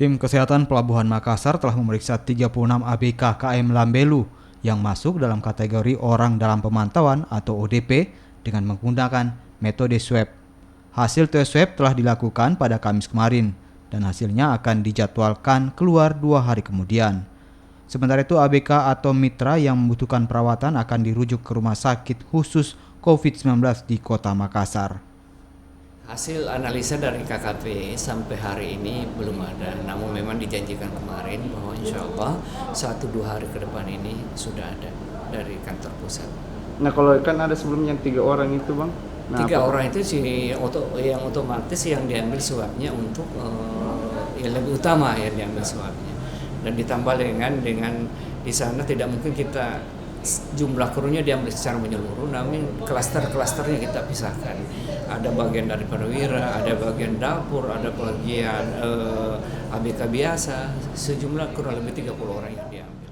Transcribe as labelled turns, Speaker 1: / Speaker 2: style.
Speaker 1: Tim Kesehatan Pelabuhan Makassar telah memeriksa 36 ABK KM Lambelu yang masuk dalam kategori orang dalam pemantauan atau ODP dengan menggunakan metode swab. Hasil tes swab telah dilakukan pada Kamis kemarin dan hasilnya akan dijadwalkan keluar 2 hari kemudian. Sementara itu ABK atau mitra yang membutuhkan perawatan akan dirujuk ke rumah sakit khusus COVID-19 di Kota Makassar.
Speaker 2: Hasil analisa dari KKP sampai hari ini belum ada, namun memang dijanjikan kemarin bahwa insya Allah 1-2 hari ke depan ini sudah ada dari kantor pusat.
Speaker 3: Nah kalau kan ada sebelumnya 3 orang itu Bang? Nah,
Speaker 2: 3 orang itu yang otomatis yang diambil swabnya untuk yang lebih utama yang diambil swabnya. Dan ditambah dengan di sana tidak mungkin kita jumlah krunya diambil secara menyeluruh, namun klaster-klasternya kita pisahkan. Ada bagian dari perwira, ada bagian dapur, ada bagian ABK biasa, sejumlah kurang lebih 30 orang yang diambil.